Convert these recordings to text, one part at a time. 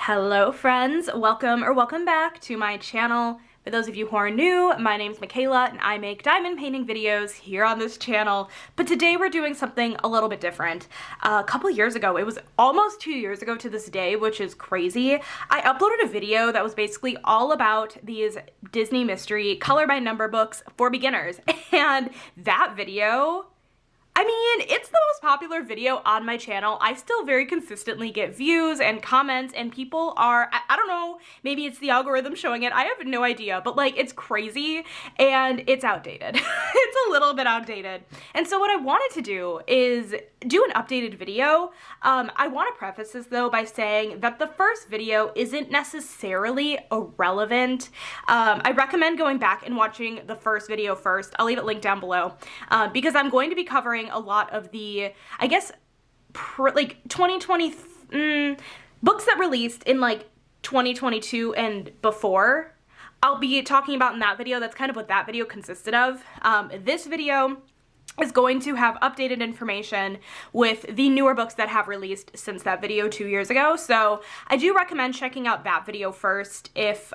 Hello friends, welcome back to my channel. For those of you who are new, my name's Michaela and I make diamond painting videos here on this channel. But today we're doing something a little bit different. A couple years ago, it was almost 2 years ago to this day, which is crazy, I uploaded a video that was basically all about these Disney mystery color by number books for beginners. And that video, I mean, it's the most popular video on my channel. I still very consistently get views and comments, and people are, I don't know, maybe it's the algorithm showing it, I have no idea, but like, it's crazy and it's outdated. It's a little bit outdated. And so what I wanted to do is do an updated video. I want to preface this though by saying that the first video isn't necessarily irrelevant. I recommend going back and watching the first video first. I'll leave it linked down below because I'm going to be covering a lot of the, I guess, like 2020 books that released in like 2022 and before. I'll be talking about in that video. That's kind of what that video consisted of. This video is going to have updated information with the newer books that have released since that video 2 years ago. So I do recommend checking out that video first if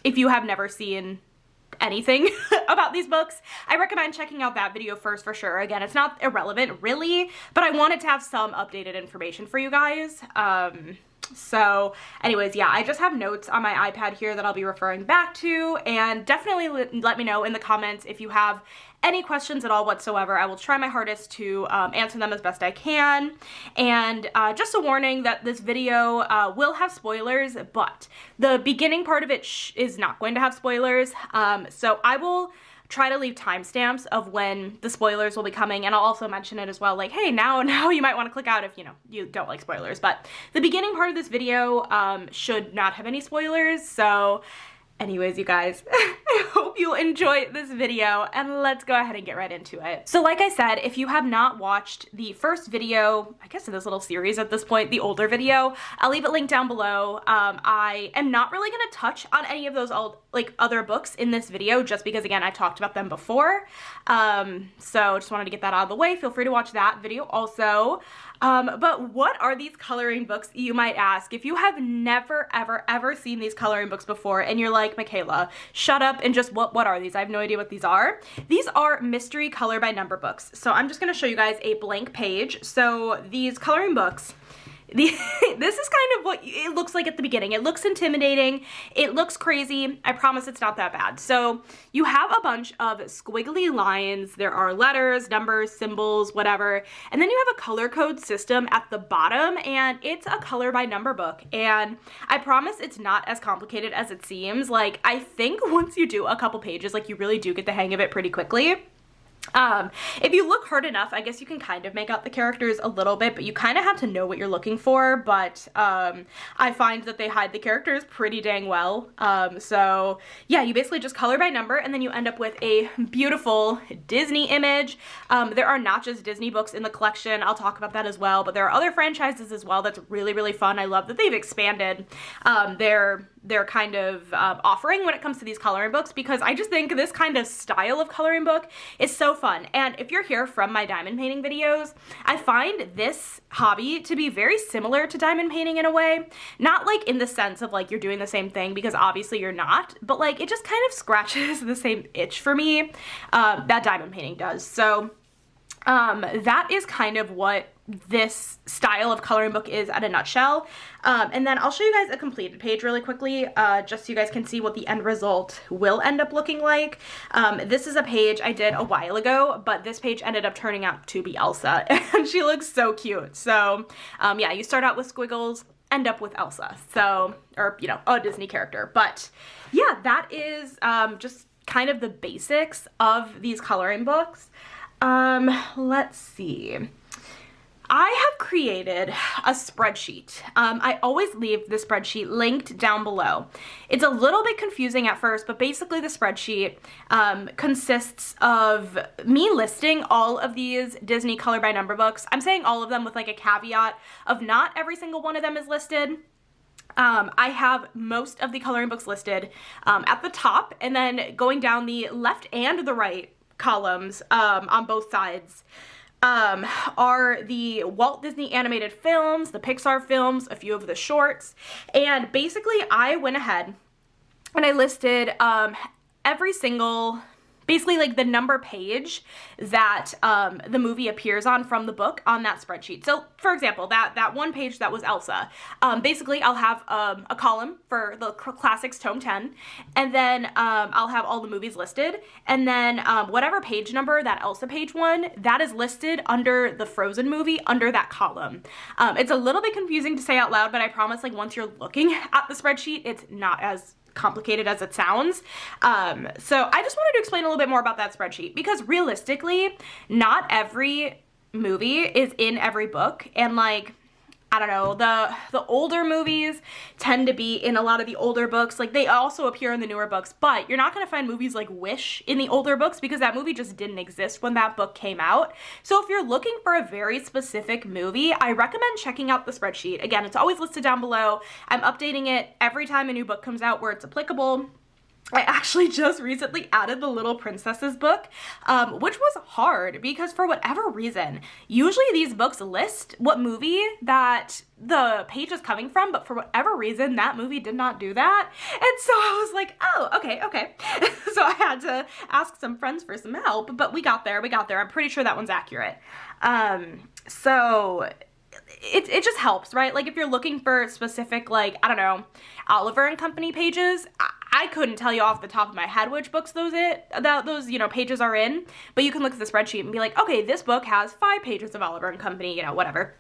you have never seen anything about these books. I recommend checking out that video first for sure. Again, it's not irrelevant really, but I wanted to have some updated information for you guys. So anyways, yeah, I just have notes on my iPad here that I'll be referring back to, and definitely let me know in the comments if you have any questions at all whatsoever. I will try my hardest to answer them as best I can. And just a warning that this video will have spoilers, but the beginning part of it is not going to have spoilers. So I will try to leave timestamps of when the spoilers will be coming, and I'll also mention it as well, like, hey, now you might want to click out if, you know, you don't like spoilers. But the beginning part of this video should not have any spoilers, so anyways, you guys, I hope you enjoy this video, and let's go ahead and get right into it. So like I said, if you have not watched the first video, I guess in this little series at this point, the older video, I'll leave it linked down below. I am not really going to touch on any of those other books in this video, just because, again, I talked about them before. So just wanted to get that out of the way. Feel free to watch that video also. But what are these coloring books, you might ask? If you have never, ever seen these coloring books before and you're like, Michaela, shut up and just what are these? I have no idea what these are. These are mystery color by number books. So I'm just going to show you guys a blank page. So these coloring books, this is kind of what it looks like at the beginning. It looks intimidating. It looks crazy. I promise it's not that bad. So you have a bunch of squiggly lines. There are letters, numbers, symbols, whatever. And then you have a color code system at the bottom, and it's a color by number book. And I promise it's not as complicated as it seems. Like, I think once you do a couple pages, like, you really do get the hang of it pretty quickly. If you look hard enough, I guess you can kind of make out the characters a little bit, but you kind of have to know what you're looking for. But I find that they hide the characters pretty dang well. So yeah, you basically just color by number, and then you end up with a beautiful Disney image. There are not just Disney books in the collection. I'll talk about that as well, but there are other franchises as well that's really, really fun. I love that they've expanded their kind of offering when it comes to these coloring books, because I just think this kind of style of coloring book is so fun. And if you're here from my diamond painting videos, I find this hobby to be very similar to diamond painting in a way. Not like in the sense of like you're doing the same thing, because obviously you're not, but like it just kind of scratches the same itch for me that diamond painting does. So that is kind of what this style of coloring book is at a nutshell. And then I'll show you guys a completed page really quickly, just so you guys can see what the end result will end up looking like. This is a page I did a while ago, but this page ended up turning out to be Elsa, and she looks so cute. So yeah, you start out with squiggles, end up with Elsa, so, or, you know, a Disney character. But yeah, that is just kind of the basics of these coloring books. Let's see. I have created a spreadsheet. I always leave the spreadsheet linked down below. It's a little bit confusing at first, but basically the spreadsheet consists of me listing all of these Disney color by number books. I'm saying all of them with like a caveat of not every single one of them is listed. I have most of the coloring books listed at the top, and then going down the left and the right columns on both sides are the Walt Disney animated films, the Pixar films, a few of the shorts, and basically I went ahead and I listed every single, basically like the number page that the movie appears on from the book on that spreadsheet. So for example, that one page that was Elsa, basically I'll have a column for the classics tome 10, and then I'll have all the movies listed, and then whatever page number that Elsa page one, that is listed under the Frozen movie under that column. It's a little bit confusing to say out loud, but I promise like once you're looking at the spreadsheet, it's not as complicated as it sounds. So I just wanted to explain a little bit more about that spreadsheet, because realistically, not every movie is in every book, and like, I don't know, the older movies tend to be in a lot of the older books. Like they also appear in the newer books, but you're not going to find movies like Wish in the older books because that movie just didn't exist when that book came out. So if you're looking for a very specific movie, I recommend checking out the spreadsheet. Again, it's always listed down below. I'm updating it every time a new book comes out where it's applicable. I actually just recently added the Little Princesses book, which was hard because for whatever reason, usually these books list what movie that the page is coming from, but for whatever reason, that movie did not do that. And so I was like, oh, okay. So I had to ask some friends for some help, but we got there. I'm pretty sure that one's accurate. So it just helps, right? Like if you're looking for specific, like, I don't know, Oliver and Company pages, I couldn't tell you off the top of my head which books those pages are in, but you can look at the spreadsheet and be like, okay, this book has 5 pages of Oliver and Company, whatever.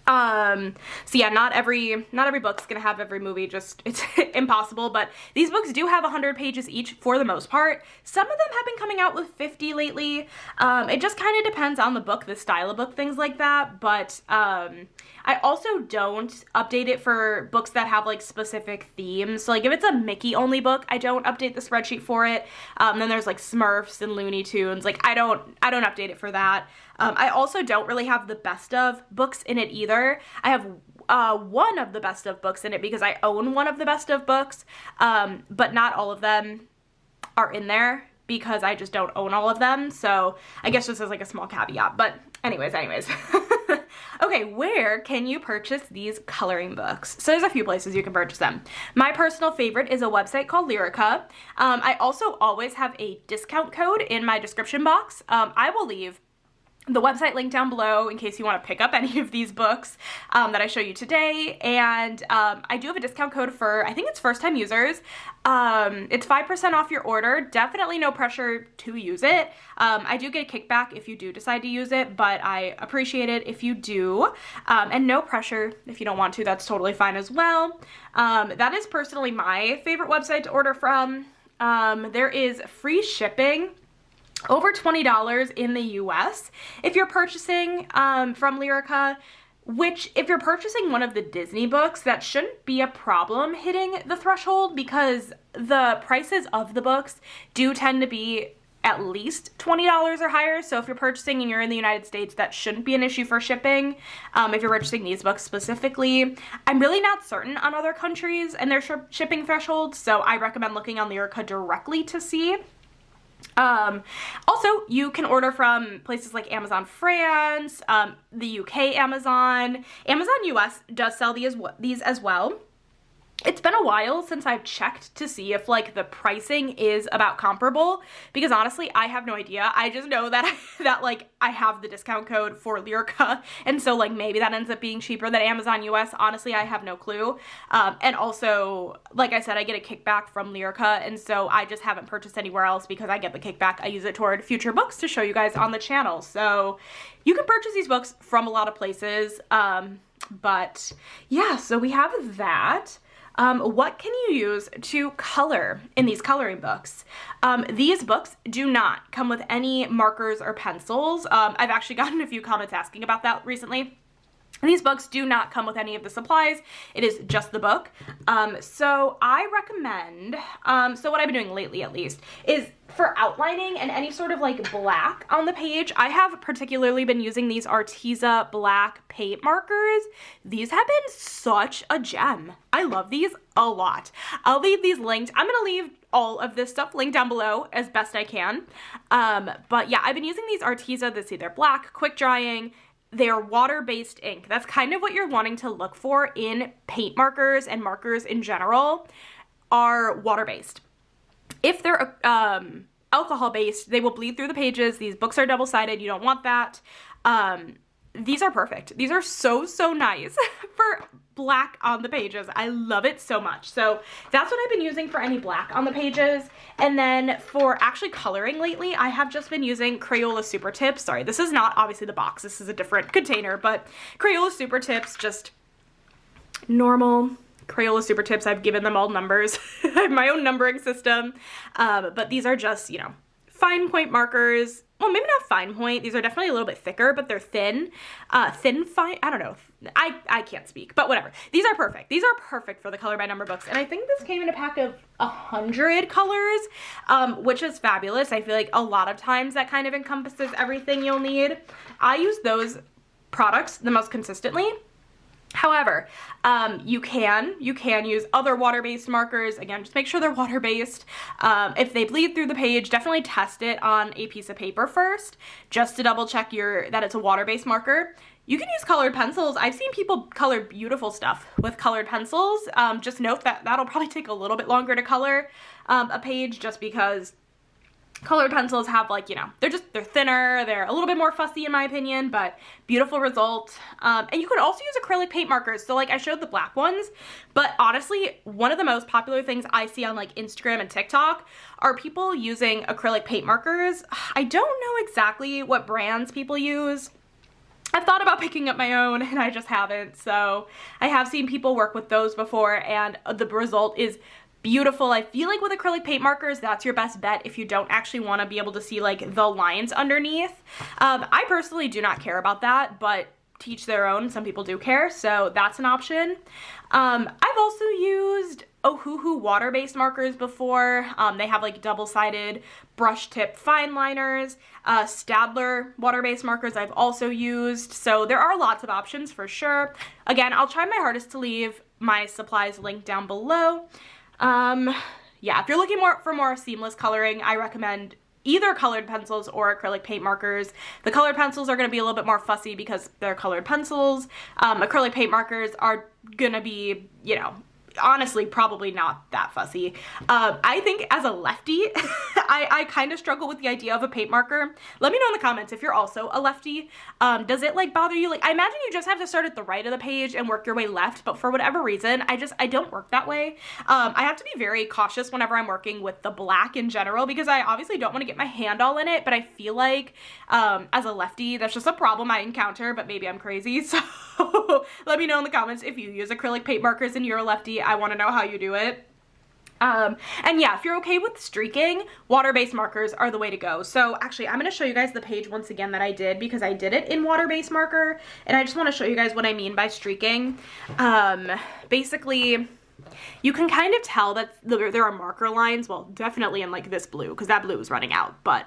So yeah, not every book's gonna have every movie, just, it's impossible, but these books do have 100 pages each for the most part. Some of them have been coming out with 50 lately. It just kind of depends on the book, the style of book, things like that, but, I also don't update it for books that have like specific themes. So like if it's a Mickey only book, I don't update the spreadsheet for it. Then there's like Smurfs and Looney Tunes. Like I don't update it for that. I also don't really have the best of books in it either. I have one of the best of books in it because I own one of the best of books, but not all of them are in there because I just don't own all of them. So I guess just as like a small caveat, but anyways. Okay, where can you purchase these coloring books? So there's a few places you can purchase them. My personal favorite is a website called Lyrica. I also always have a discount code in my description box. I will leave the website link down below in case you want to pick up any of these books that I show you today. And I do have a discount code for, I think it's first-time users. It's 5% off your order. Definitely no pressure to use it. I do get a kickback if you do decide to use it, but I appreciate it if you do. And no pressure if you don't want to. That's totally fine as well. That is personally my favorite website to order from. There is free shipping, over $20 in the US if you're purchasing from Lyrica, which if you're purchasing one of the Disney books, that shouldn't be a problem hitting the threshold because the prices of the books do tend to be at least $20 or higher. So if you're purchasing and you're in the United States, that shouldn't be an issue for shipping. If you're purchasing these books specifically, I'm really not certain on other countries and their shipping thresholds, so I recommend looking on Lyrica directly to see. Also, you can order from places like Amazon France, the UK Amazon US does sell these as well. It's been a while since I've checked to see if like the pricing is about comparable, because honestly, I have no idea. I just know that like I have the discount code for Lyrica, and so like maybe that ends up being cheaper than Amazon US. Honestly, I have no clue. And also, like I said, I get a kickback from Lyrica, and so I just haven't purchased anywhere else because I get the kickback. I use it toward future books to show you guys on the channel. So you can purchase these books from a lot of places. But yeah, so we have that. What can you use to color in these coloring books? These books do not come with any markers or pencils. I've actually gotten a few comments asking about that recently. These books do not come with any of the supplies. It is just the book. So I recommend, so what I've been doing lately at least, is for outlining and any sort of like black on the page, I have particularly been using these Arteza black paint markers. These have been such a gem. I love these a lot. I'll leave these linked. I'm gonna leave all of this stuff linked down below as best I can. But yeah, I've been using these Arteza. This they're black, quick drying. They are water-based ink. That's kind of what you're wanting to look for in paint markers, and markers in general are water-based. If they're alcohol-based, they will bleed through the pages. These books are double-sided. You don't want that. These are perfect. These are so, so nice for black on the pages. I love it so much. So that's what I've been using for any black on the pages. And then for actually coloring lately, I have just been using Crayola Super Tips. Sorry, this is not obviously the box. This is a different container, but Crayola Super Tips, just normal Crayola Super Tips. I've given them all numbers. I have my own numbering system. But these are just, you know, fine point markers. Well, maybe not fine point. These are definitely a little bit thicker, but they're thin. Fine, I don't know. I can't speak, but whatever. These are perfect. These are perfect for the color by number books. And I think this came in a pack of 100 colors, which is fabulous. I feel like a lot of times that kind of encompasses everything you'll need. I use those products the most consistently. However, you can use other water-based markers. Again, just make sure they're water-based. If they bleed through the page, definitely test it on a piece of paper first, just to double check that it's a water-based marker. You can use colored pencils. I've seen people color beautiful stuff with colored pencils. Just note that that'll probably take a little bit longer to color a page, just because colored pencils have, like, you know, they're thinner, they're a little bit more fussy in my opinion, but beautiful result. And you could also use acrylic paint markers. So like I showed the black ones, but honestly, one of the most popular things I see on like Instagram and TikTok are people using acrylic paint markers. I don't know exactly what brands people use. I've thought about picking up my own and I just haven't. So I have seen people work with those before and the result is beautiful. I feel like with acrylic paint markers, that's your best bet if you don't actually want to be able to see like the lines underneath. I personally do not care about that, but to each their own. Some people do care, so that's an option. I've also used Ohuhu water-based markers before. They have like double-sided brush tip fine liners. Stadler water-based markers I've also used. So there are lots of options for sure. Again, I'll try my hardest to leave my supplies linked down below. Yeah, if you're looking for more seamless coloring, I recommend either colored pencils or acrylic paint markers. The colored pencils are going to be a little bit more fussy because they're colored pencils. Acrylic paint markers are going to be, you know, honestly probably not that fussy. I think as a lefty, I kind of struggle with the idea of a paint marker. Let me know in the comments if you're also a lefty. Does it like bother you? Like, I imagine you just have to start at the right of the page and work your way left, but for whatever reason, I don't work that way. I have to be very cautious whenever I'm working with the black in general because I obviously don't want to get my hand all in it, but I feel like as a lefty, that's just a problem I encounter, but maybe I'm crazy. So let me know in the comments if you use acrylic paint markers and you're a lefty. I want to know how you do it. And yeah, if you're okay with streaking, water-based markers are the way to go. So actually, I'm going to show you guys the page once again that I did because I did it in water-based marker, and I just want to show you guys what I mean by streaking. Basically, you can kind of tell that there are marker lines, well, definitely in like this blue, because that blue is running out, but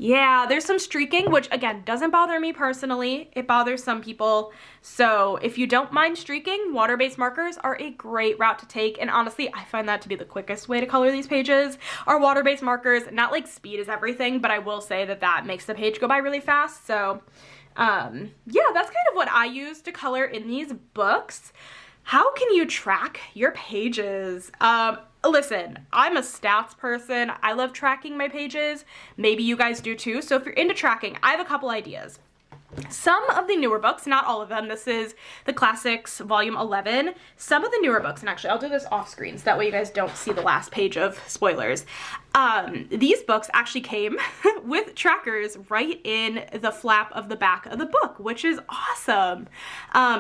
yeah, there's some streaking, which again, doesn't bother me personally. It bothers some people. So if you don't mind streaking, water-based markers are a great route to take. And honestly, I find that to be the quickest way to color these pages are water-based markers. Not like speed is everything, but I will say that that makes the page go by really fast. So yeah, that's kind of what I use to color in these books. How can you track your pages? Listen, I'm a stats person. I love tracking my pages. Maybe you guys do too. So if you're into tracking, I have a couple ideas. Some of the newer books, not all of them, this is the Classics Volume 11. Some of the newer books, and actually I'll do this off screen so that way you guys don't see the last page of spoilers. These books actually came with trackers right in the flap of the back of the book, which is awesome.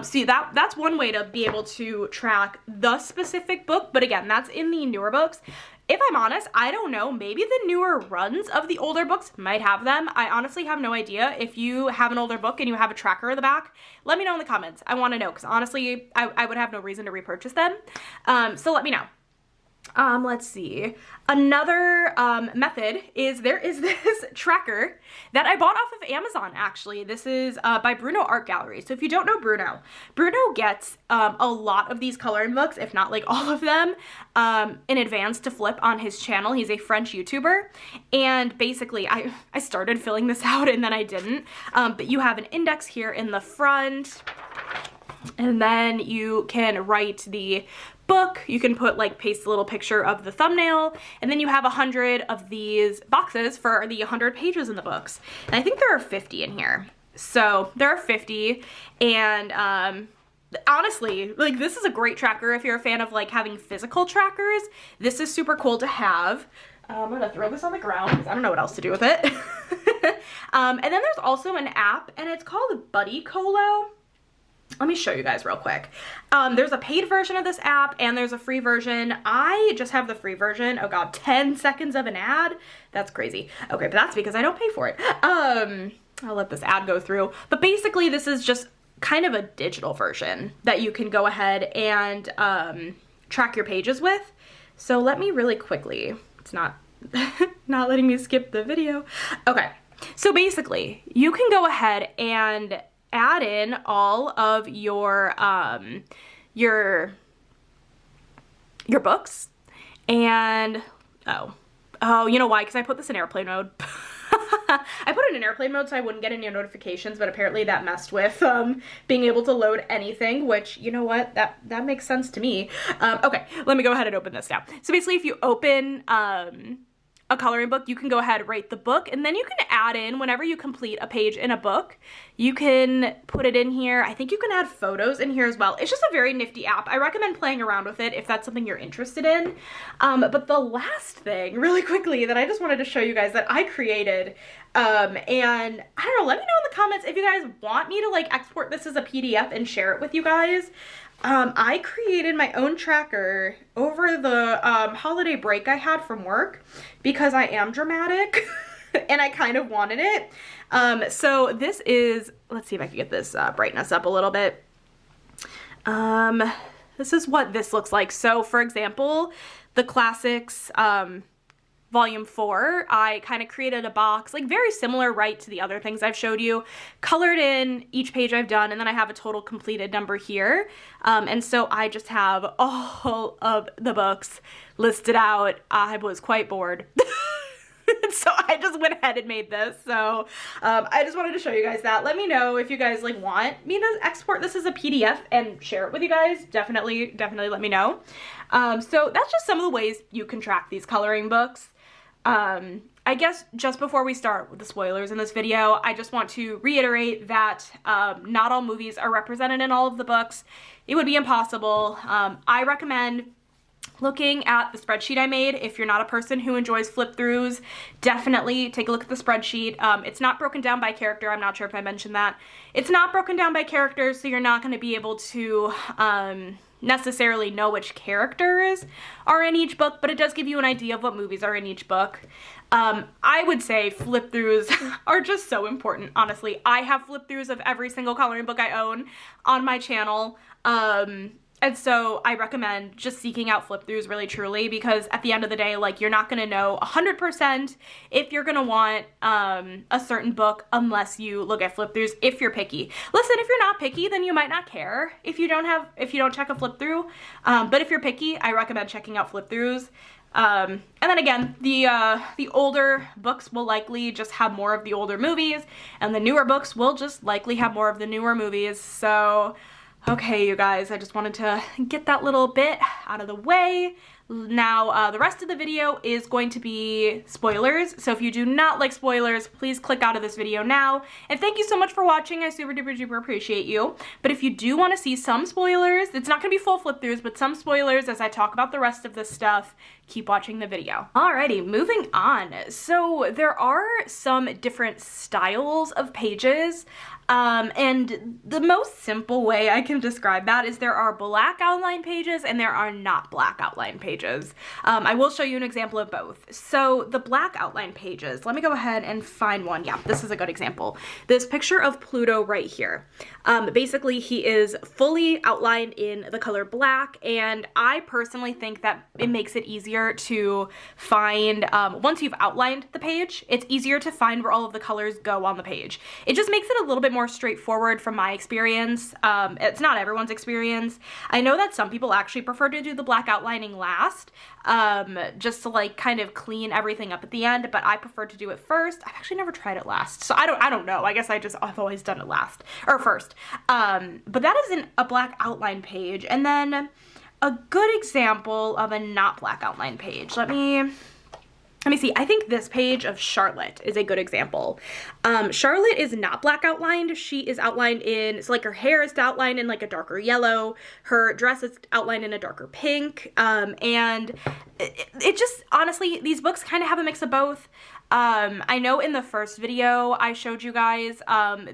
See, that's one way to be able to track the specific book, but again, that's in the newer books. If I'm honest, I don't know, maybe the newer runs of the older books might have them. I honestly have no idea. If you have an older book and you have a tracker in the back, let me know in the comments. I want to know, because honestly, I would have no reason to repurchase them. So let me know. Let's see. Another method is there is this tracker that I bought off of Amazon, actually. This is by Bruno Art Gallery. So if you don't know Bruno, Bruno gets a lot of these coloring books, if not like all of them, in advance to flip on his channel. He's a French YouTuber. And basically, I started filling this out and then I didn't. But you have an index here in the front. And then you can write the book. You can put like paste a little picture of the thumbnail, and then you have 100 of these boxes for the 100 pages in the books. And I think there are 50 in here. So there are 50, and honestly, like, this is a great tracker if you're a fan of like having physical trackers. This is super cool to have. I'm gonna throw this on the ground because I don't know what else to do with it. And then there's also an app, and it's called Buddy Colo. Let me show you guys real quick. There's a paid version of this app and there's a free version. I just have the free version. Oh god, 10 seconds of an ad? That's crazy. Okay, but that's because I don't pay for it. I'll let this ad go through. But basically this is just kind of a digital version that you can go ahead and track your pages with. So let me really quickly, it's not, not letting me skip the video. Okay, so basically you can go ahead and add in all of your books, and you know why? Because I put this in airplane mode. I put it in airplane mode so I wouldn't get any notifications, but apparently that messed with being able to load anything, which, you know what, that makes sense to me. Okay, let me go ahead and open this now. So basically if you open a coloring book, you can go ahead and rate the book, and then you can add in, whenever you complete a page in a book, you can put it in here. I think you can add photos in here as well. It's just a very nifty app. I recommend playing around with it if that's something you're interested in. But the last thing, really quickly, that I just wanted to show you guys that I created, and I don't know, let me know in the comments if you guys want me to like export this as a PDF and share it with you guys. I created my own tracker over the holiday break I had from work because I am dramatic and I kind of wanted it. So this is, let's see if I can get this brightness up a little bit. This is what this looks like. So for example, the classics, Volume 4, I kind of created a box, like very similar, right, to the other things I've showed you, colored in each page I've done, and then I have a total completed number here. And so I just have all of the books listed out. I was quite bored. So I just went ahead and made this. So I just wanted to show you guys that. Let me know if you guys like want me to export this as a PDF and share it with you guys. Definitely let me know. So that's just some of the ways you can track these coloring books. I guess just before we start with the spoilers in this video, I just want to reiterate that not all movies are represented in all of the books. It would be impossible. I recommend looking at the spreadsheet I made. If you're not a person who enjoys flip-throughs, definitely take a look at the spreadsheet. It's not broken down by character. I'm not sure if I mentioned that. It's not broken down by character, so you're not going to be able to necessarily know which characters are in each book, but it does give you an idea of what movies are in each book. I would say flip-throughs are just so important, honestly. I have flip-throughs of every single coloring book I own on my channel. And so I recommend just seeking out flip-throughs really truly, because at the end of the day, like, you're not going to know 100% if you're going to want a certain book unless you look at flip-throughs if you're picky. Listen, if you're not picky, then you might not care if you don't check a flip-through. But if you're picky, I recommend checking out flip-throughs. And then again, the older books will likely just have more of the older movies, and the newer books will just likely have more of the newer movies. So okay, you guys, I just wanted to get that little bit out of the way. Now, the rest of the video is going to be spoilers, so if you do not like spoilers, please click out of this video now. And thank you so much for watching. I super duper duper appreciate you. But if you do want to see some spoilers, it's not going to be full flip-throughs, but some spoilers as I talk about the rest of this stuff, keep watching the video. Alrighty, moving on. So there are some different styles of pages. And the most simple way I can describe that is there are black outline pages and there are not black outline pages. I will show you an example of both. So the black outline pages, let me go ahead and find one. Yeah, this is a good example. This picture of Pluto right here. Basically, he is fully outlined in the color black, and I personally think that it makes it easier to find, once you've outlined the page, it's easier to find where all of the colors go on the page. It just makes it a little bit more straightforward from my experience. It's not everyone's experience. I know that some people actually prefer to do the black outlining last, just to like kind of clean everything up at the end, but I prefer to do it first. I've actually never tried it last, so I don't know. I guess I've always done it last, or first. But that isn't a black outline page. And then a good example of a not black outline page. Let me see. I think this page of Charlotte is a good example. Charlotte is not black outlined. She is outlined in, so like her hair is outlined in like a darker yellow. Her dress is outlined in a darker pink. And it just, honestly, these books kind of have a mix of both. I know in the first video I showed you guys,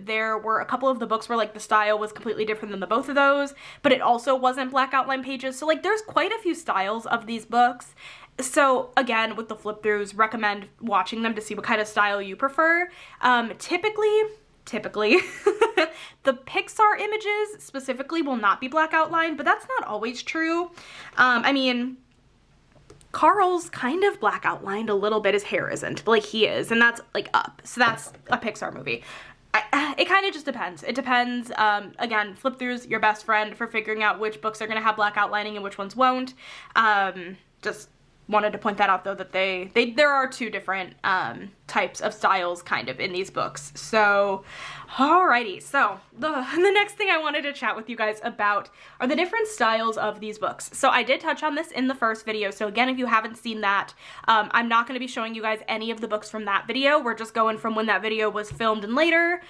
there were a couple of the books where like the style was completely different than the both of those, but it also wasn't black outline pages. So like there's quite a few styles of these books. So again, with the flip throughs, recommend watching them to see what kind of style you prefer. Typically, the Pixar images specifically will not be black outlined, but that's not always true. I mean, Carl's kind of black outlined a little bit. His hair isn't, but like he is, and that's like Up. So that's a Pixar movie. It kind of just depends. It depends. Again, flip throughs, your best friend for figuring out which books are going to have black outlining and which ones won't. Just wanted to point that out though, that there are two different types of styles kind of in these books. So alrighty, so the next thing I wanted to chat with you guys about are the different styles of these books. So I did touch on this in the first video, so again, if you haven't seen that, I'm not going to be showing you guys any of the books from that video. We're just going from when that video was filmed and later.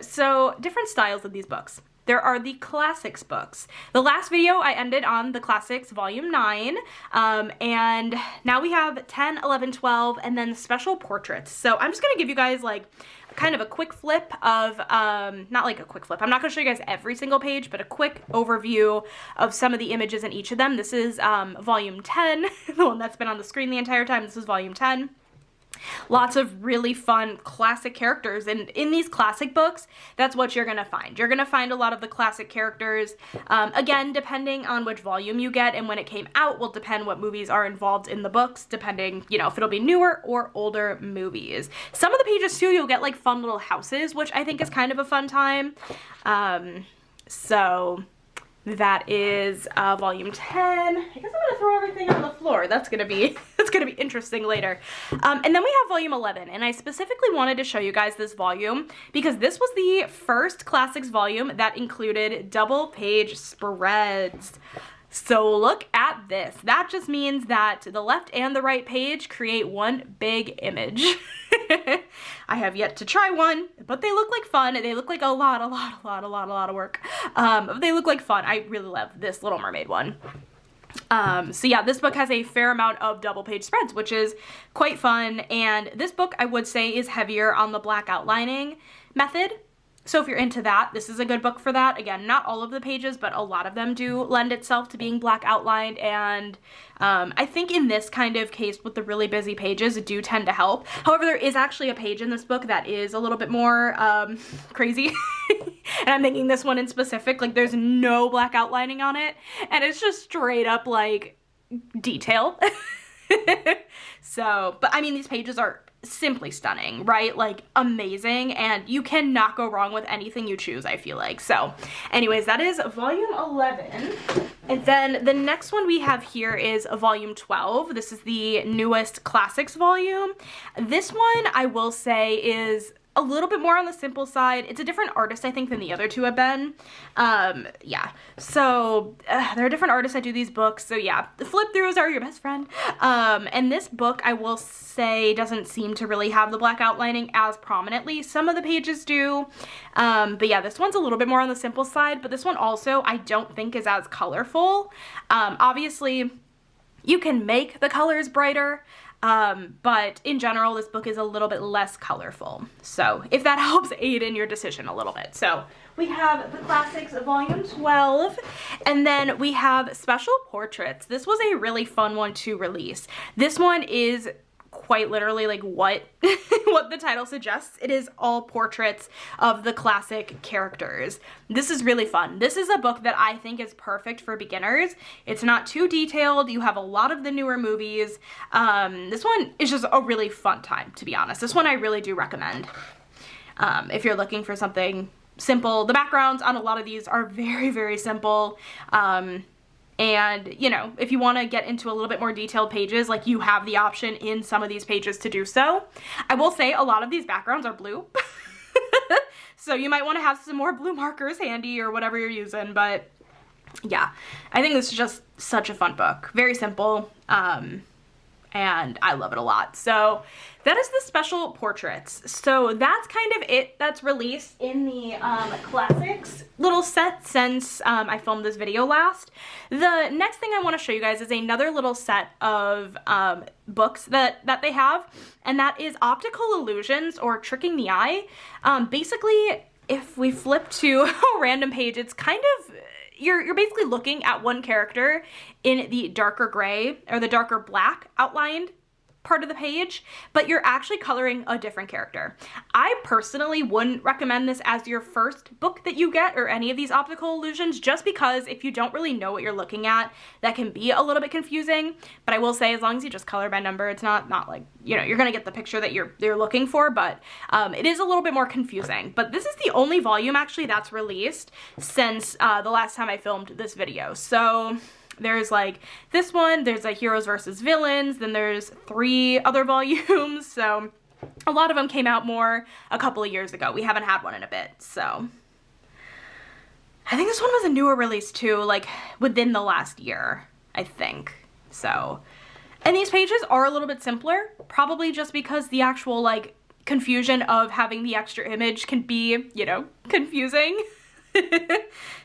So different styles of these books. There are the classics books. The last video I ended on the classics volume 9, and now we have 10, 11, 12, and then special portraits. So I'm just gonna give you guys like kind of a quick flip of, not like a quick flip, I'm not gonna show you guys every single page, but a quick overview of some of the images in each of them. This is volume 10, the one that's been on the screen the entire time. This is volume 10. Lots of really fun classic characters, and in these classic books, that's what you're gonna find. You're gonna find a lot of the classic characters. Again, depending on which volume you get and when it came out will depend what movies are involved in the books, depending, you know, if it'll be newer or older movies. Some of the pages too, you'll get like fun little houses, which I think is kind of a fun time. So that is volume 10. I guess I'm gonna throw everything on the floor. That's gonna be interesting later. And then we have volume 11, and I specifically wanted to show you guys this volume because this was the first classics volume that included double page spreads. So look at this. That just means that the left and the right page create one big image. I have yet to try one, but they look like fun. They look like a lot of work. They look like fun. I really love this Little Mermaid one. So yeah, this book has a fair amount of double page spreads, which is quite fun. And this book, I would say, is heavier on the black outlining method. So if you're into that, this is a good book for that. Again, not all of the pages, but a lot of them do lend itself to being black outlined, and I think in this kind of case with the really busy pages, it do tend to help. However, there is actually a page in this book that is a little bit more crazy, and I'm thinking this one in specific, like there's no black outlining on it, and it's just straight up like detail. So, but I mean, these pages are simply stunning, right? Like amazing, and you cannot go wrong with anything you choose, I feel like. So anyways, that is volume 11. And then the next one we have here is volume 12. This is the newest classics volume. This one, I will say, is a little bit more on the simple side. It's a different artist, I think, than the other two have been. Yeah, so there are different artists that do these books, so yeah, the flip throughs are your best friend. And this book, I will say, doesn't seem to really have the black outlining as prominently. Some of the pages do, but yeah, this one's a little bit more on the simple side, but this one also I don't think is as colorful. Obviously, you can make the colors brighter, But in general, this book is a little bit less colorful. So if that helps aid in your decision a little bit. So we have the Classics Volume 12, and then we have Special Portraits. This was a really fun one to release. This one is quite literally like what what the title suggests. It is all portraits of the classic characters. This is really fun. This is a book that I think is perfect for beginners. It's not too detailed. You have a lot of the newer movies. This one is just a really fun time, to be honest. This one I really do recommend if you're looking for something simple. The backgrounds on a lot of these are very, very simple. And, you know, if you want to get into a little bit more detailed pages, like, you have the option in some of these pages to do so. I will say a lot of these backgrounds are blue. So you might want to have some more blue markers handy or whatever you're using. But yeah, I think this is just such a fun book. Very simple. And I love it a lot. So that is the Special Portraits. So that's kind of it that's released in the Classics little set since I filmed this video last. The next thing I want to show you guys is another little set of books that they have, and that is Optical Illusions, or Tricking the Eye. Basically, if we flip to a random page, it's kind of, you're basically looking at one character in the darker gray or the darker black outlined part of the page, but you're actually coloring a different character. I personally wouldn't recommend this as your first book that you get, or any of these optical illusions, just because if you don't really know what you're looking at, that can be a little bit confusing. But I will say, as long as you just color by number, it's not like, you know, you're gonna get the picture that you're looking for, but it is a little bit more confusing. But this is the only volume actually that's released since the last time I filmed this video. So there's like this one, there's like Heroes versus Villains, then there's 3 other volumes. So a lot of them came out more a couple of years ago. We haven't had one in a bit. So I think this one was a newer release too, like within the last year, I think. So, and these pages are a little bit simpler, probably just because the actual like confusion of having the extra image can be, you know, confusing.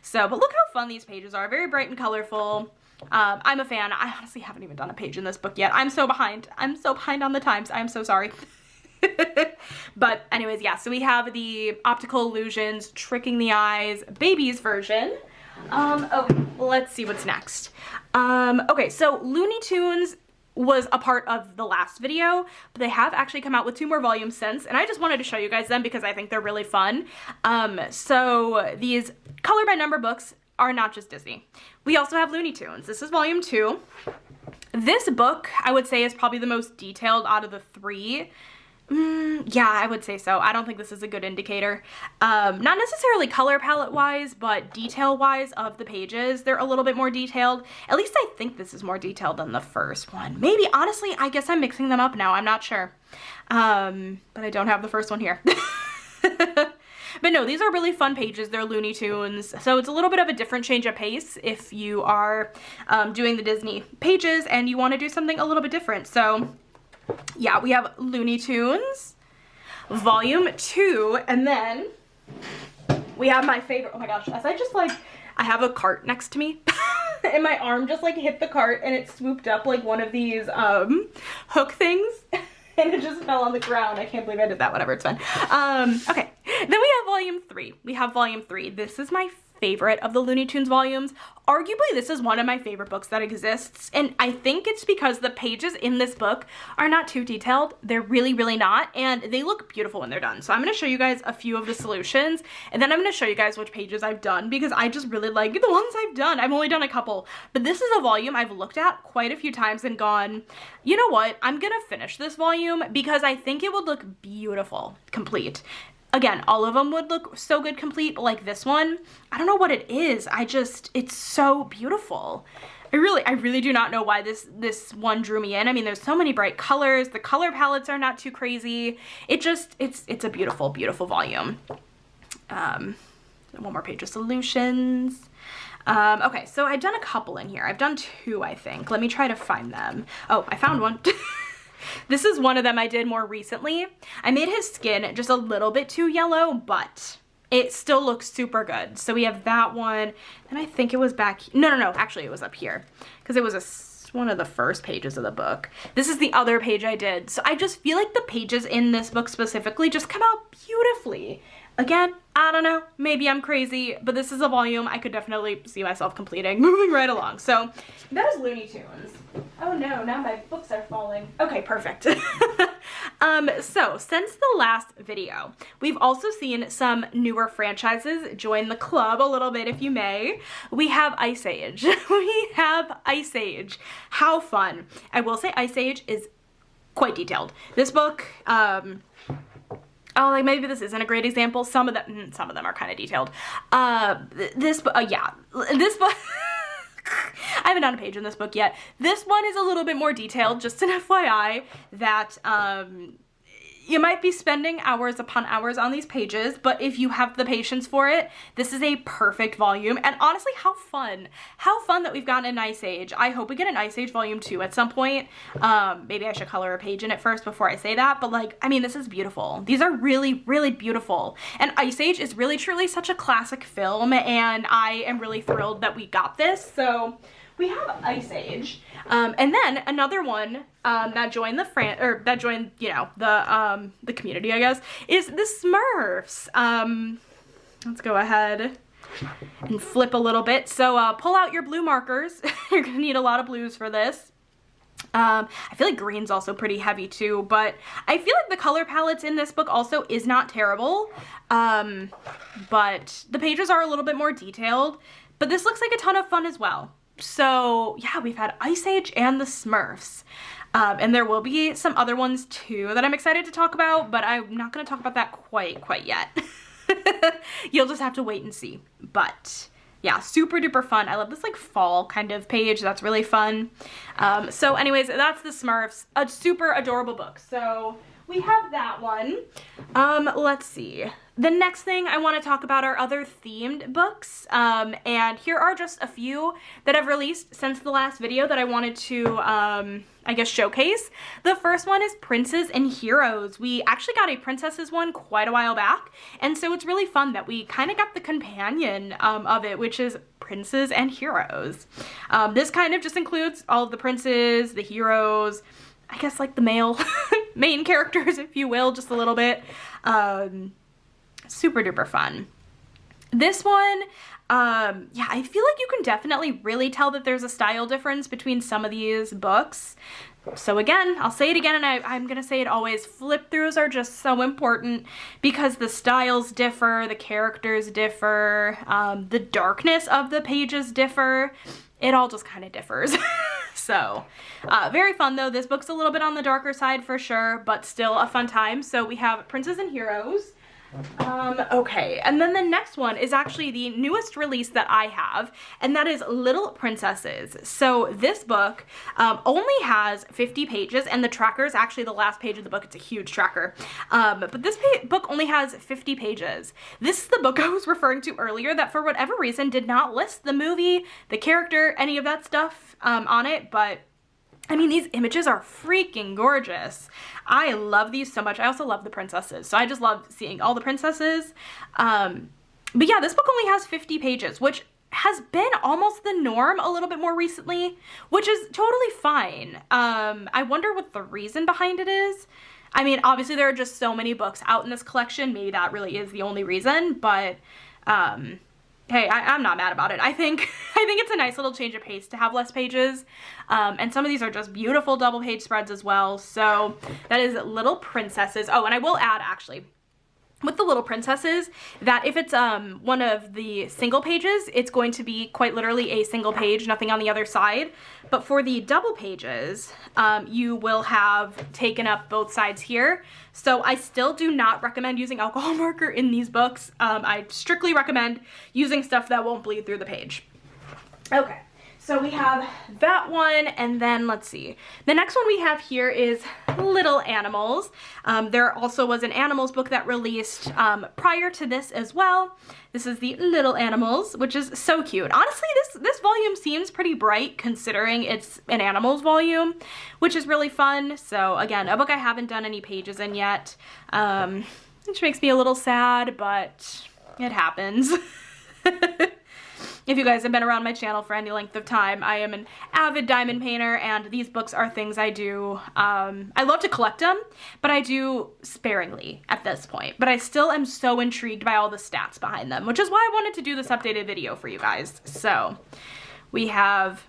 So, but look how fun these pages are. Very bright and colorful. I'm a fan. I honestly haven't even done a page in this book yet. I'm so behind. I'm so behind on the times. I'm so sorry. But anyways, yeah, so we have the Optical Illusions, Tricking the Eyes, Babies version. Okay, let's see what's next. Okay, so Looney Tunes was a part of the last video, but they have actually come out with 2 more volumes since, and I just wanted to show you guys them because I think they're really fun. So these color by number books are not just Disney. We also have Looney Tunes. This is volume 2. This book, I would say, is probably the most detailed out of the 3. Yeah, I would say so. I don't think this is a good indicator. Not necessarily color palette wise, but detail wise of the pages. They're a little bit more detailed. At least I think this is more detailed than the first one. Maybe, honestly, I guess I'm mixing them up now. I'm not sure. But I don't have the first one here. But no, these are really fun pages. They're Looney Tunes. So it's a little bit of a different change of pace if you are doing the Disney pages and you want to do something a little bit different. So yeah, we have Looney Tunes, volume 2, and then we have my favorite, oh my gosh, as I just like, I have a cart next to me, and my arm just like hit the cart, and it swooped up like one of these hook things, and it just fell on the ground. I can't believe I did that, whatever, it's fine. Okay, then we have volume 3. We have volume 3. This is my favorite of the Looney Tunes volumes. Arguably, this is one of my favorite books that exists, and I think it's because the pages in this book are not too detailed. They're really, really not, and they look beautiful when they're done. So I'm going to show you guys a few of the solutions, and then I'm going to show you guys which pages I've done, because I just really like the ones I've done. I've only done a couple, but this is a volume I've looked at quite a few times and gone, you know what, I'm going to finish this volume because I think it would look beautiful, complete. Again, all of them would look so good complete, but like this one, I don't know what it is. it's so beautiful. I really do not know why this one drew me in. I mean, there's so many bright colors. The color palettes are not too crazy. It's a beautiful, beautiful volume. One more page of solutions. Okay, so I've done a couple in here. I've done 2, I think. Let me try to find them. Oh, I found one. This is one of them I did more recently. I made his skin just a little bit too yellow, but it still looks super good. So we have that one, and I think it was back, no, actually it was up here, because it was just one of the first pages of the book. This is the other page I did. So I just feel like the pages in this book specifically just come out beautifully. Again, I don't know, maybe I'm crazy, but this is a volume I could definitely see myself completing. Moving right along. So that is Looney Tunes. Oh no, now my books are falling. Okay, perfect. So since the last video, we've also seen some newer franchises join the club a little bit, if you may. We have Ice Age. We have Ice Age. How fun. I will say Ice Age is quite detailed. This book, oh, like maybe this isn't a great example. Some of them are kind of detailed. This book, I haven't done a page in this book yet. This one is a little bit more detailed, just an FYI that you might be spending hours upon hours on these pages, but if you have the patience for it, this is a perfect volume. And honestly, how fun that we've gotten an Ice Age. I hope we get an Ice Age volume 2 at some point. Maybe I should color a page in it first before I say that, but like, I mean, this is beautiful. These are really, really beautiful. And Ice Age is really, truly such a classic film, and I am really thrilled that we got this. So we have Ice Age, and then another one that joined the community, I guess, is the Smurfs. Let's go ahead and flip a little bit. So pull out your blue markers. You're gonna need a lot of blues for this. I feel like green's also pretty heavy too, but I feel like the color palettes in this book also is not terrible. But the pages are a little bit more detailed, but this looks like a ton of fun as well. So yeah, we've had Ice Age and the Smurfs. And there will be some other ones too that I'm excited to talk about, but I'm not going to talk about that quite yet. You'll just have to wait and see. But yeah, super duper fun. I love this like fall kind of page. That's really fun. So anyways, that's the Smurfs. A super adorable book. So we have that one. Let's see. The next thing I want to talk about are other themed books, and here are just a few that I've released since the last video that I wanted to, I guess, showcase. The first one is Princes and Heroes. We actually got a princesses one quite a while back, and so it's really fun that we kind of got the companion of it, which is Princes and Heroes. This kind of just includes all of the princes, the heroes, I guess like the male main characters, if you will, just a little bit. Super duper fun. This one, yeah, I feel like you can definitely really tell that there's a style difference between some of these books. So again, I'll say it again, and I'm gonna say it always, flip throughs are just so important because the styles differ, the characters differ, the darkness of the pages differ. It all just kind of differs. So, very fun though. This book's a little bit on the darker side for sure, but still a fun time. So we have Princes and Heroes. Okay, and then the next one is actually the newest release that I have, and that is Little Princesses. So this book only has 50 pages, and the tracker is actually the last page of the book. It's a huge tracker. But this book only has 50 pages. This is the book I was referring to earlier that for whatever reason did not list the movie, the character, any of that stuff on it, but I mean, these images are freaking gorgeous. I love these so much. I also love the princesses, so I just love seeing all the princesses. But yeah, this book only has 50 pages, which has been almost the norm a little bit more recently, which is totally fine. I wonder what the reason behind it is. I mean, obviously there are just so many books out in this collection. Maybe that really is the only reason, but hey, I'm not mad about it. I think it's a nice little change of pace to have less pages. And some of these are just beautiful double page spreads as well. So that is Little Princesses. Oh, and I will add actually, with the Little Princesses, that if it's one of the single pages, it's going to be quite literally a single page, nothing on the other side. But for the double pages, you will have taken up both sides here. So I still do not recommend using alcohol marker in these books. I strictly recommend using stuff that won't bleed through the page. Okay. So we have that one, and then let's see. The next one we have here is Little Animals. There also was an animals book that released prior to this as well. This is the Little Animals, which is so cute. Honestly, this volume seems pretty bright considering it's an animals volume, which is really fun. So again, a book I haven't done any pages in yet, which makes me a little sad, but it happens. If if you guys have been around my channel for any length of time, I am an avid diamond painter, and these books are things I do. I love to collect them, but I do sparingly at this point. But I still am so intrigued by all the stats behind them, which is why I wanted to do this updated video for you guys. So we have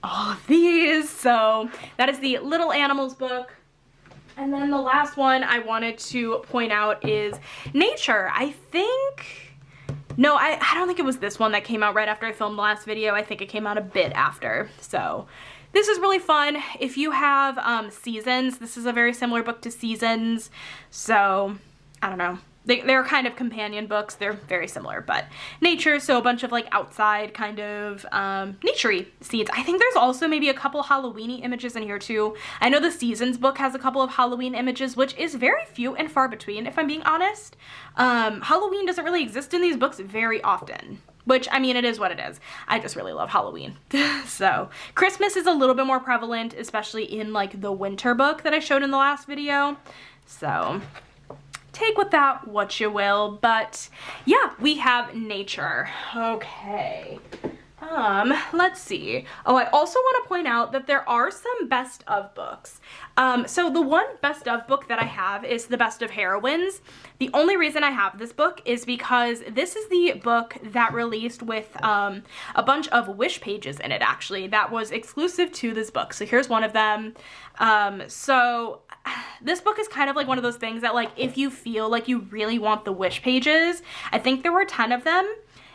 all of these. So that is the Little Animals book. And then the last one I wanted to point out is Nature. I don't think it was this one that came out right after I filmed the last video. I think it came out a bit after. So this is really fun. If you have Seasons, this is a very similar book to Seasons. So I don't know. They're kind of companion books. They're very similar, but Nature, so a bunch of like outside kind of nature-y scenes. I think there's also maybe a couple Halloween-y images in here too. I know the Seasons book has a couple of Halloween images, which is very few and far between, if I'm being honest. Halloween doesn't really exist in these books very often, which, I mean, it is what it is. I just really love Halloween. So Christmas is a little bit more prevalent, especially in like the winter book that I showed in the last video. So take with that what you will, but yeah, we have Nature. Okay. Let's see. Oh, I also want to point out that there are some best of books. So the one best of book that I have is the Best of Heroines. The only reason I have this book is because this is the book that released with a bunch of wish pages in it, actually, that was exclusive to this book. So here's one of them. So this book is kind of like one of those things that, like, if you feel like you really want the wish pages, I think there were 10 of them.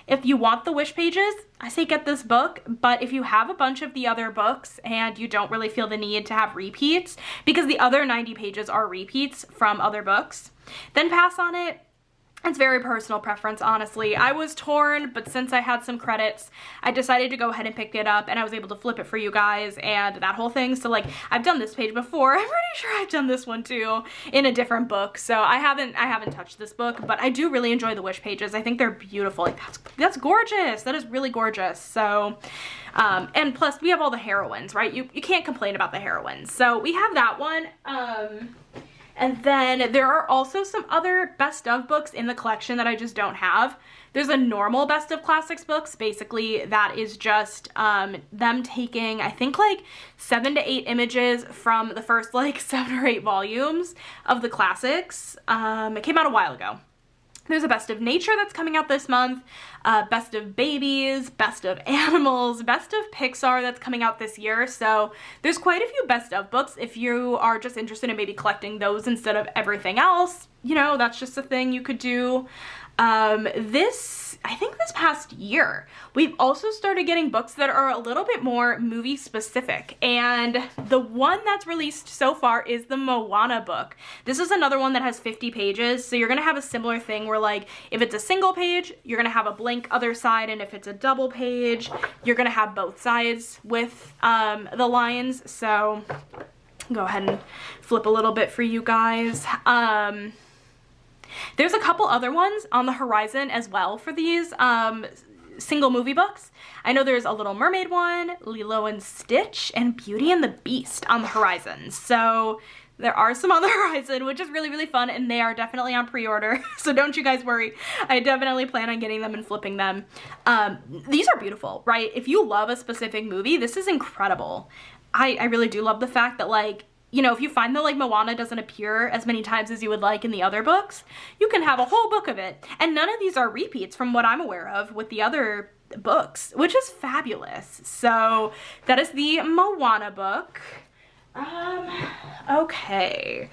If you want the wish pages, I say get this book, but if you have a bunch of the other books and you don't really feel the need to have repeats, because the other 90 pages are repeats from other books, then pass on it. It's very personal preference, honestly. I was torn, but since I had some credits, I decided to go ahead and pick it up, and I was able to flip it for you guys and that whole thing. So, like, I've done this page before. I'm pretty sure I've done this one too in a different book. So I haven't touched this book, but I do really enjoy the wish pages. I think they're beautiful. Like, that's gorgeous. That is really gorgeous. So, and plus we have all the heroines, right? You can't complain about the heroines. So we have that one. And then there are also some other best of books in the collection that I just don't have. There's a normal best of classics books. Basically, that is just them taking, I think, like 7 to 8 images from the first like 7 or 8 volumes of the classics. It came out a while ago. There's a Best of Nature that's coming out this month, Best of Babies, Best of Animals, Best of Pixar that's coming out this year. So there's quite a few best of books. If you are just interested in maybe collecting those instead of everything else, you know, that's just a thing you could do. I think this past year, we've also started getting books that are a little bit more movie specific. And the one that's released so far is the Moana book. This is another one that has 50 pages. So you're going to have a similar thing where, like, if it's a single page, you're going to have a blank other side. And if it's a double page, you're going to have both sides with the lines. So go ahead and flip a little bit for you guys. There's a couple other ones on the horizon as well for these single movie books. I know there's a Little Mermaid one, Lilo and Stitch, and Beauty and the Beast on the horizon. So there are some on the horizon, which is really, really fun, and they are definitely on pre-order. So don't you guys worry. I definitely plan on getting them and flipping them. These are beautiful, right? If you love a specific movie, this is incredible. I really do love the fact that, like, you know, if you find that, like, Moana doesn't appear as many times as you would like in the other books, you can have a whole book of it. And none of these are repeats from what I'm aware of with the other books, which is fabulous. So that is the Moana book. Okay.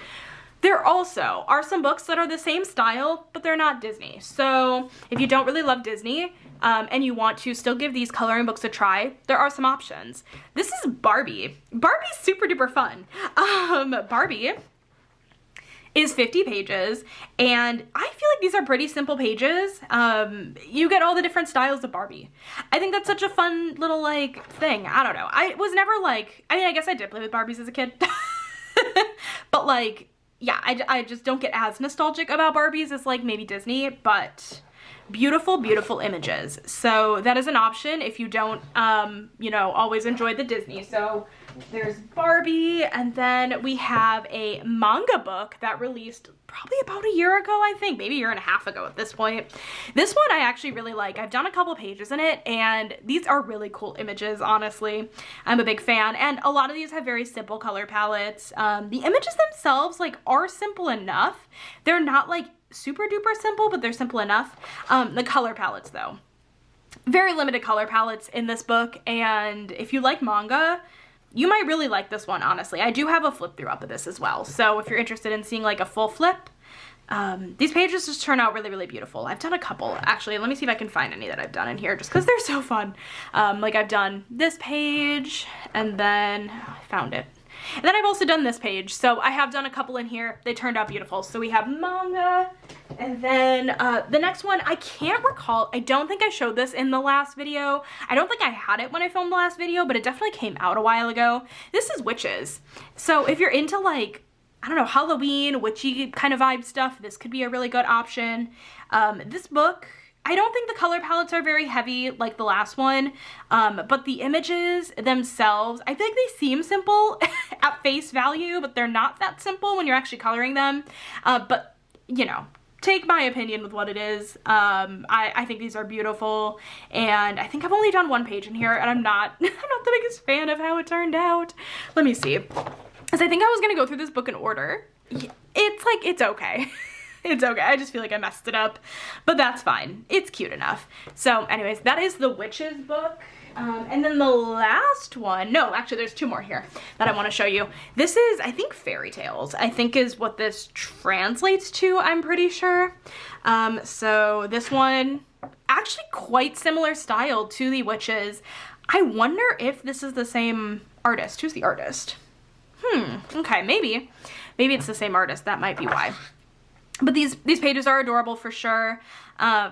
There also are some books that are the same style, but they're not Disney. So if you don't really love Disney, and you want to still give these coloring books a try, there are some options. This is Barbie. Barbie's super duper fun. Barbie is 50 pages, and I feel like these are pretty simple pages. You get all the different styles of Barbie. I think that's such a fun little, like, thing. I don't know. I was never, like, I mean, I guess I did play with Barbies as a kid. But, like, yeah, I just don't get as nostalgic about Barbies as, like, maybe Disney, but beautiful, beautiful images. So that is an option if you don't, you know, always enjoy the Disney. So There's Barbie, and then we have a manga book that released probably about a year ago, I think, maybe a year and a half ago at this point. This one I actually really like. I've done a couple pages in it, and these are really cool images, honestly. I'm a big fan, and a lot of these have very simple color palettes. The images themselves, like, are simple enough. They're not, like, super duper simple, but they're simple enough. The color palettes, though. Very limited color palettes in this book, and if you like manga, you might really like this one, honestly. I do have a flip through up of this as well, so if you're interested in seeing like a full flip, these pages just turn out really, really beautiful. I've done a couple, actually. Let me see if I can find any that I've done in here, just because they're so fun. Like I've done this page, and then I found it. And then I've also done this page, so I have done a couple in here. They turned out beautiful. So we have manga, and then the next one, I can't recall. I don't think I showed this in the last video. I don't think I had it when I filmed the last video, but it definitely came out a while ago. This is Witches. So if you're into like, I don't know, Halloween, witchy kind of vibe stuff, this could be a really good option. This book, I don't think the color palettes are very heavy like the last one, but the images themselves, I think they seem simple at face value, but they're not that simple when you're actually coloring them. But, you know, take my opinion with what it is. I think these are beautiful, and I think I've only done one page in here, and I'm not the biggest fan of how it turned out. Let me see. Because I think I was going to go through this book in order. It's like, it's okay. It's okay. I just feel like I messed it up, but that's fine. It's cute enough. So anyways, that is the Witches book. And then the last one, no, actually there's two more here that I want to show you. This is, I think, Fairy Tales, I think is what this translates to, I'm pretty sure. So this one, actually quite similar style to the Witches. I wonder if this is the same artist. Who's the artist? Okay, maybe it's the same artist. That might be why. But these pages are adorable for sure. Yeah,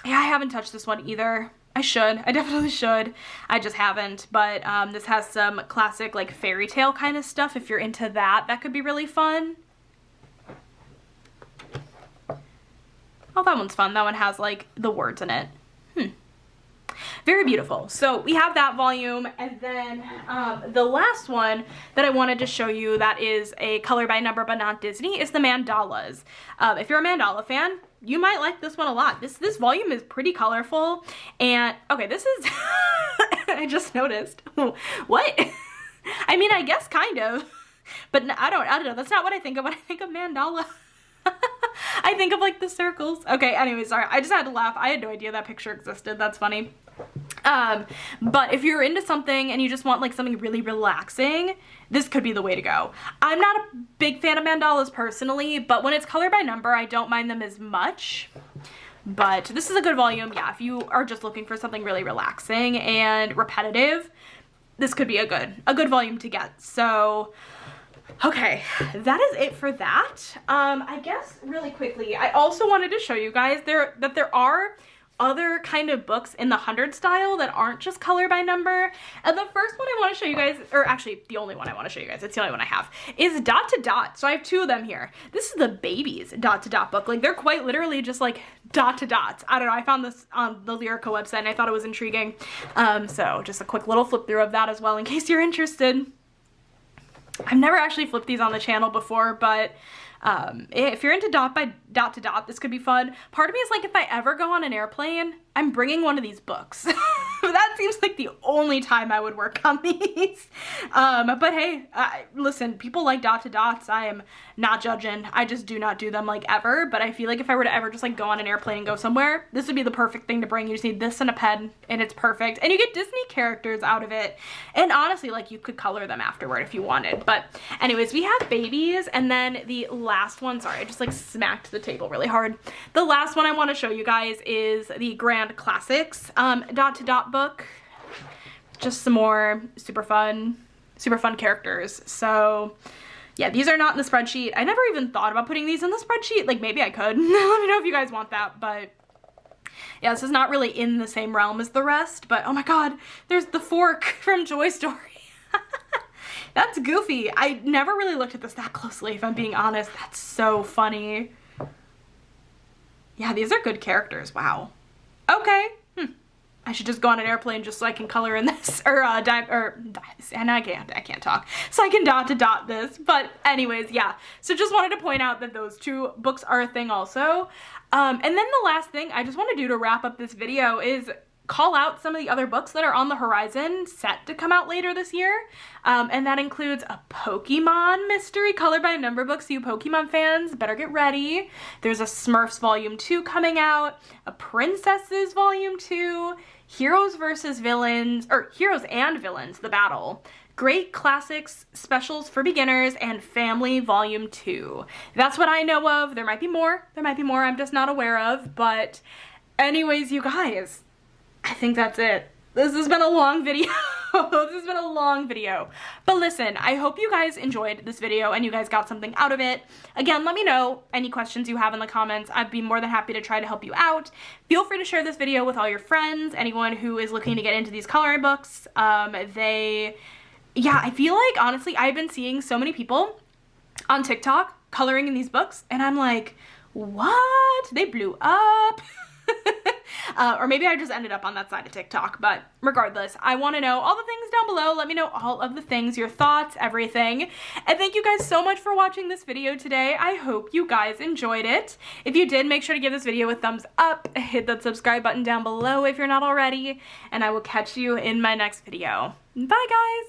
I haven't touched this one either. I should. I definitely should. I just haven't. But this has some classic like fairy tale kind of stuff. If you're into that, that could be really fun. Oh, that one's fun. That one has like the words in it. Very beautiful. So we have that volume, and then the last one that I wanted to show you that is a color by number but not Disney is the mandalas. If you're a mandala fan, you might like this one a lot. This volume is pretty colorful, and okay, this is I just noticed. What? I mean, I guess kind of, but I don't know. That's not what I think of when I think of mandala. I think of like the circles. Okay, anyway, sorry. I just had to laugh. I had no idea that picture existed. That's funny. But if you're into something and you just want like something really relaxing, this could be the way to go. I'm not a big fan of mandalas personally, but when it's color by number, I don't mind them as much. But this is a good volume. Yeah, if you are just looking for something really relaxing and repetitive, this could be a good volume to get. So okay, that is it for that. I guess really quickly, I also wanted to show you guys that there are other kind of books in the 100 style that aren't just color by number. And the first one I want to show you guys, or actually the only one I want to show you guys, it's the only one I have, is Dot to Dot. So I have two of them here. This is the Babies Dot to Dot book. Like they're quite literally just like dot to dots. I don't know, I found this on the Lyrica website and I thought it was intriguing. So just a quick little flip through of that as well in case you're interested. I've never actually flipped these on the channel before, but if you're into dot to dot, this could be fun. Part of me is like, if I ever go on an airplane, I'm bringing one of these books. That seems like the only time I would work on these. But hey, listen, people like dot to dots. I am not judging. I just do not do them like ever. But I feel like if I were to ever just like go on an airplane and go somewhere, this would be the perfect thing to bring. You just need this and a pen and it's perfect. And you get Disney characters out of it. And honestly, like you could color them afterward if you wanted. But anyways, we have Babies, and then the last one, sorry, I just like smacked the table really hard. The last one I want to show you guys is the Grand Classics dot to dot book. Just some more super fun characters. So yeah, these are not in the spreadsheet. I never even thought about putting these in the spreadsheet. Like maybe I could. Let me know if you guys want that. But yeah, this is not really in the same realm as the rest. But oh my god, there's the fork from Toy Story. That's goofy. I never really looked at this that closely, if I'm being honest. That's so funny. Yeah, these are good characters. Wow. Okay. I should just go on an airplane just so I can color in this, and I can't talk, so I can dot this. But anyways, yeah, so just wanted to point out that those two books are a thing also. And then the last thing I just want to do to wrap up this video is call out some of the other books that are on the horizon set to come out later this year. And that includes a Pokemon mystery colored by Number Books. You Pokemon fans better get ready. There's a Smurfs Volume 2 coming out, a Princesses Volume 2, Heroes vs. Villains, or Heroes and Villains, The Battle, Great Classics Specials for Beginners, and Family Volume 2. That's what I know of. There might be more. I'm just not aware of. But anyways, you guys, I think that's it. This has been a long video. But listen, I hope you guys enjoyed this video and you guys got something out of it. Again, let me know any questions you have in the comments. I'd be more than happy to try to help you out. Feel free to share this video with all your friends, anyone who is looking to get into these coloring books. Yeah, I feel like, honestly, I've been seeing so many people on TikTok coloring in these books, and I'm like, what? They blew up. Or maybe I just ended up on that side of TikTok, but regardless, I want to know all the things down below. Let me know all of the things, your thoughts, everything. And thank you guys so much for watching this video today. I hope you guys enjoyed it. If you did, make sure to give this video a thumbs up, hit that subscribe button down below if you're not already, and I will catch you in my next video. Bye, guys!